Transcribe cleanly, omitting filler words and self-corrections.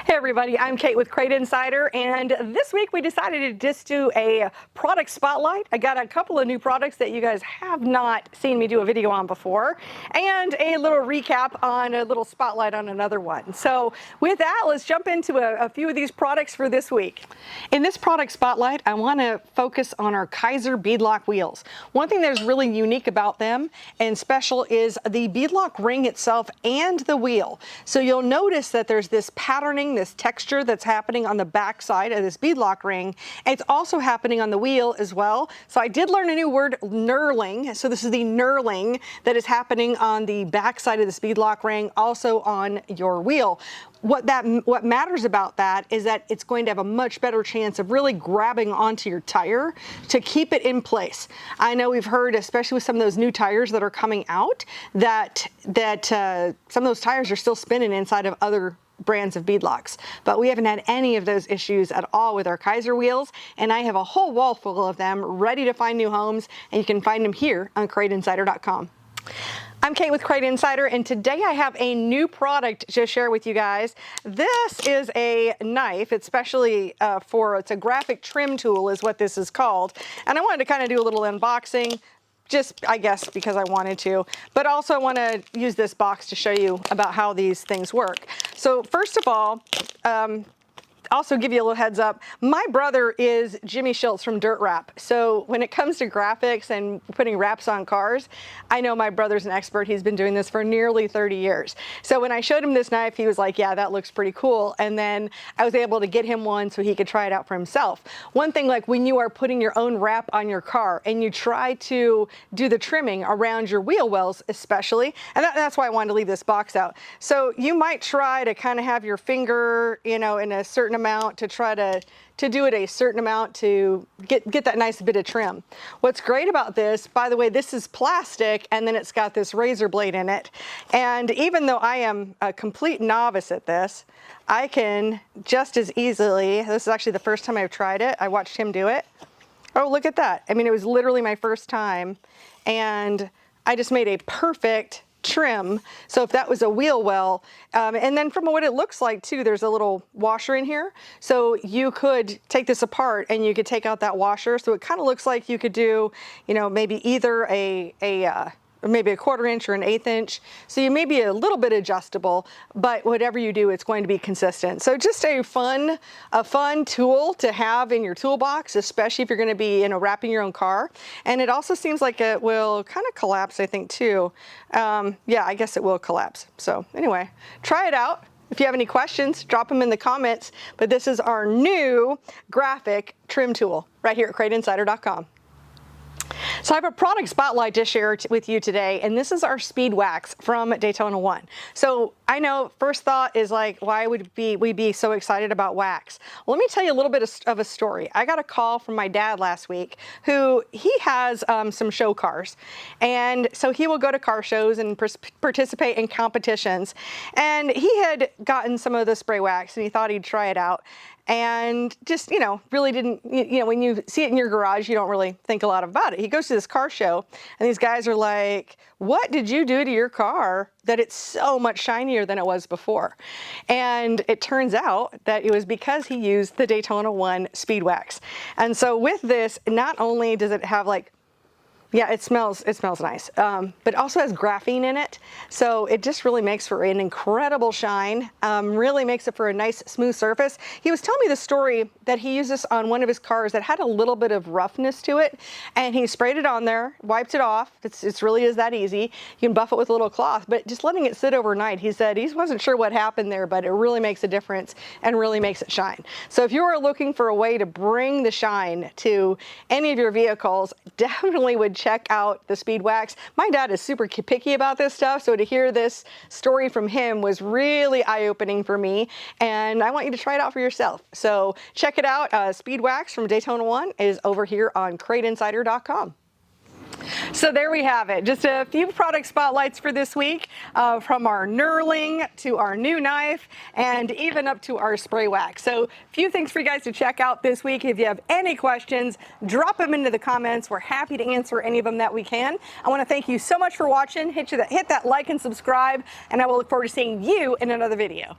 Hey everybody, I'm Kate with Crate Insider, and this week we decided to just do a product spotlight. I got a couple of new products that you guys have not seen me do a video on before, and a little recap on a little spotlight on another one. So with that, let's jump into a few of these products for this week. In this product spotlight, I want to focus on our Kaiser Beadlock wheels. One thing that's really unique about them and special is the beadlock ring itself and the wheel. So you'll notice that there's this patterning, this texture that's happening on the back side of this beadlock ring. And it's also happening on the wheel as well. So I did learn a new word, knurling. So this is the knurling that is happening on the back side of this beadlock ring, also on your wheel. What matters about that is that it's going to have a much better chance of really grabbing onto your tire to keep it in place. I know we've heard, especially with some of those new tires that are coming out, that some of those tires are still spinning inside of other brands of beadlocks, but we haven't had any of those issues at all with our Kaiser wheels, and I have a whole wall full of them ready to find new homes, and you can find them here on CrateInsider.com. I'm Kate with Crate Insider, and today I have a new product to share with you guys. This is a knife. It's specially it's a graphic trim tool is what this is called. And I wanted to kind of do a little unboxing, just I guess because I wanted to, but also I want to use this box to show you about how these things work. So first of all, also give you a little heads up, my brother is Jimmy Schultz from Dirt Wrap. So when it comes to graphics and putting wraps on cars, I know my brother's an expert. He's been doing this for nearly 30 years. So when I showed him this knife, he was like, yeah, that looks pretty cool. And then I was able to get him one so he could try it out for himself. One thing, like when you are putting your own wrap on your car and you try to do the trimming around your wheel wells especially, and that's why I wanted to leave this box out. So you might try to kind of have your finger, in a certain amount to try to do it a certain amount to get that nice bit of trim. What's great about this, by the way, this is plastic and then it's got this razor blade in it. And even though I am a complete novice at this, I can just as easily, this is actually the first time I've tried it. I watched him do it. Oh, look at that. I mean, it was literally my first time and I just made a perfect trim. So if that was a wheel well, and then from what it looks like too, there's a little washer in here. So you could take this apart and you could take out that washer. So it kind of looks like you could do, maybe either maybe a 1/4 inch or an 1/8 inch. So you may be a little bit adjustable, but whatever you do, it's going to be consistent. So just a fun tool to have in your toolbox, especially if you're going to be, wrapping your own car. And it also seems like it will kind of collapse, I think too. Yeah, I guess it will collapse. So anyway, try it out. If you have any questions, drop them in the comments. But this is our new graphic trim tool right here at CrateInsider.com. So I have a product spotlight to share with you today, and this is our Speed Wax from Daytona 1. So I know first thought is like, why would we be so excited about wax? Well, let me tell you a little bit of a story. I got a call from my dad last week he has some show cars. And so he will go to car shows and participate in competitions. And he had gotten some of the spray wax and he thought he'd try it out. And just, really didn't, when you see it in your garage, you don't really think a lot about it. He goes to this car show and these guys are like, what did you do to your car that it's so much shinier than it was before? And it turns out that it was because he used the Daytona 1 Speed Wax. And so with this, not only does it have yeah, it smells nice, but also has graphene in it. So it just really makes for an incredible shine, really makes it for a nice smooth surface. He was telling me the story that he used this on one of his cars that had a little bit of roughness to it, and he sprayed it on there, wiped it off. It really is that easy. You can buff it with a little cloth, but just letting it sit overnight, he said he wasn't sure what happened there, but it really makes a difference and really makes it shine. So if you are looking for a way to bring the shine to any of your vehicles, definitely would check out the Speed Wax. My dad is super picky about this stuff, so to hear this story from him was really eye-opening for me, and I want you to try it out for yourself. So check it out. Speed Wax from Daytona 1 is over here on CrateInsider.com. So there we have it. Just a few product spotlights for this week, from our knurling to our new knife and even up to our spray wax. So a few things for you guys to check out this week. If you have any questions, drop them into the comments. We're happy to answer any of them that we can. I want to thank you so much for watching. Hit that like and subscribe, and I will look forward to seeing you in another video.